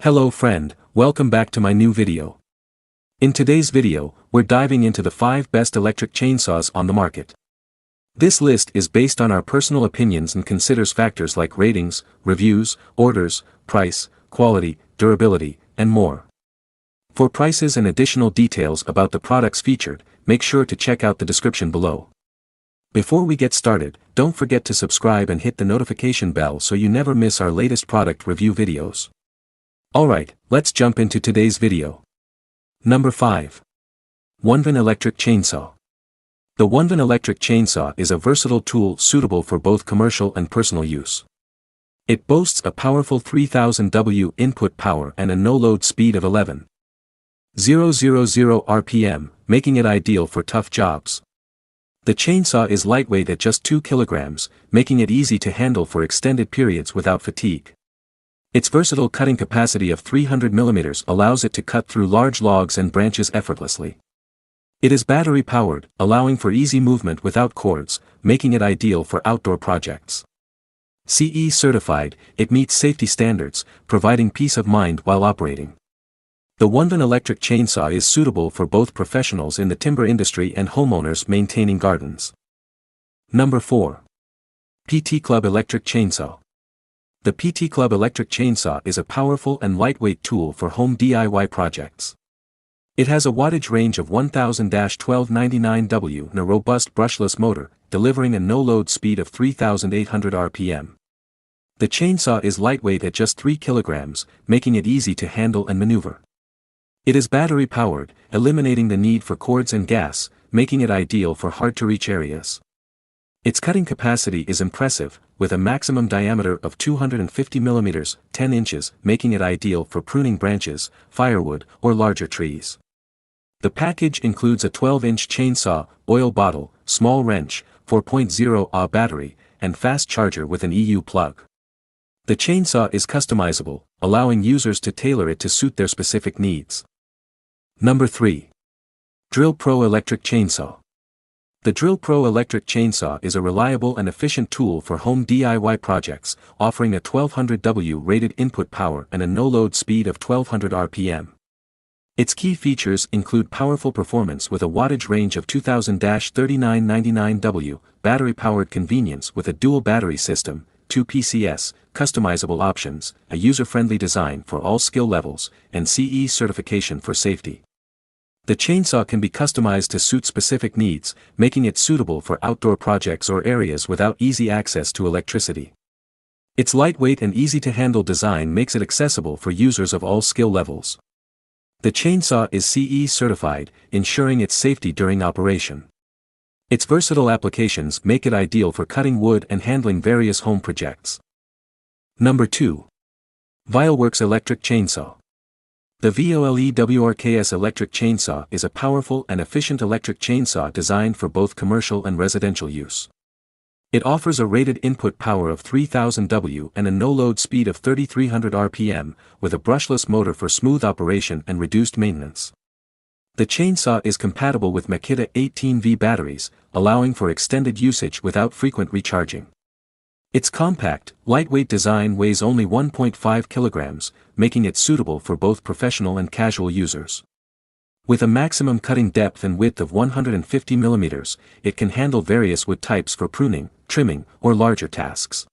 Hello friend, welcome back to my new video. In today's video, we're diving into the 5 best electric chainsaws on the market. This list is based on our personal opinions and considers factors like ratings, reviews, orders, price, quality, durability, and more. For prices and additional details about the products featured, make sure to check out the description below. Before we get started, don't forget to subscribe and hit the notification bell so you never miss our latest product review videos. Alright, let's jump into today's video. Number 5. Woodworking Electric Chainsaw. The Woodworking Electric Chainsaw is a versatile tool suitable for both commercial and personal use. It boasts a powerful 3000 W input power and a no-load speed of 11,000 RPM, making it ideal for tough jobs. The chainsaw is lightweight at just 2 kilograms, making it easy to handle for extended periods without fatigue. Its versatile cutting capacity of 300 mm allows it to cut through large logs and branches effortlessly. It is battery-powered, allowing for easy movement without cords, making it ideal for outdoor projects. CE certified, it meets safety standards, providing peace of mind while operating. The Woodworking Electric Chainsaw is suitable for both professionals in the timber industry and homeowners maintaining gardens. Number 4. PT Club Electric Chainsaw. The PT Club Electric Chainsaw is a powerful and lightweight tool for home DIY projects. It has a wattage range of 1000-1299 W and a robust brushless motor, delivering a no-load speed of 3800 RPM. The chainsaw is lightweight at just 3 kilograms, making it easy to handle and maneuver. It is battery-powered, eliminating the need for cords and gas, making it ideal for hard-to-reach areas. Its cutting capacity is impressive, with a maximum diameter of 250 mm, 10 inches, making it ideal for pruning branches, firewood, or larger trees. The package includes a 12-inch chainsaw, oil bottle, small wrench, 4.0 Ah battery, and fast charger with an EU plug. The chainsaw is customizable, allowing users to tailor it to suit their specific needs. Number 3. Drill Pro Electric Chainsaw. The Drill Pro Electric Chainsaw is a reliable and efficient tool for home DIY projects, offering a 1200 W rated input power and a no-load speed of 1200 RPM. Its key features include powerful performance with a wattage range of 2000-3999 W, battery-powered convenience with a dual battery system, 2 PCS, customizable options, a user-friendly design for all skill levels, and CE certification for safety. The chainsaw can be customized to suit specific needs, making it suitable for outdoor projects or areas without easy access to electricity. Its lightweight and easy-to-handle design makes it accessible for users of all skill levels. The chainsaw is CE certified, ensuring its safety during operation. Its versatile applications make it ideal for cutting wood and handling various home projects. Number 2. Aliexpress Electric Chainsaw. The Aliexpress electric chainsaw is a powerful and efficient electric chainsaw designed for both commercial and residential use. It offers a rated input power of 3000 W and a no-load speed of 3300 RPM, with a brushless motor for smooth operation and reduced maintenance. The chainsaw is compatible with Makita 18V batteries, allowing for extended usage without frequent recharging. Its compact, lightweight design weighs only 1.5 kilograms, making it suitable for both professional and casual users. With a maximum cutting depth and width of 150 mm, it can handle various wood types for pruning, trimming, or larger tasks.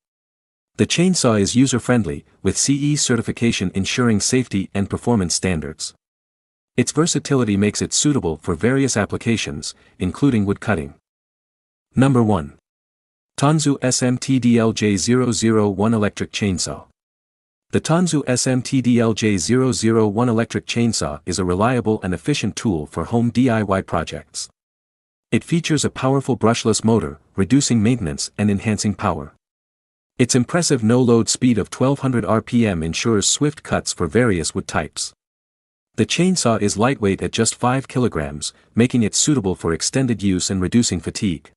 The chainsaw is user-friendly, with CE certification ensuring safety and performance standards. Its versatility makes it suitable for various applications, including wood cutting. Number 1. Tonzu SMTDLJ001 Electric Chainsaw. The Tonzu SMTDLJ001 electric chainsaw is a reliable and efficient tool for home DIY projects. It features a powerful brushless motor, reducing maintenance and enhancing power. Its impressive no-load speed of 1200 RPM ensures swift cuts for various wood types. The chainsaw is lightweight at just 5 kilograms, making it suitable for extended use and reducing fatigue.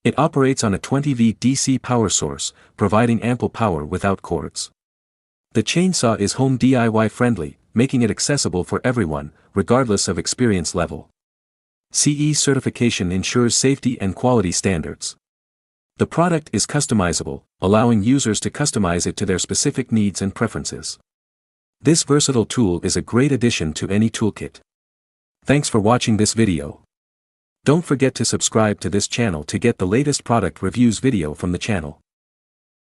It operates on a 20V DC power source, providing ample power without cords. The chainsaw is home DIY friendly, making it accessible for everyone, regardless of experience level. CE certification ensures safety and quality standards. The product is customizable, allowing users to customize it to their specific needs and preferences. This versatile tool is a great addition to any toolkit. Thanks for watching this video. Don't forget to subscribe to this channel to get the latest product reviews video from the channel.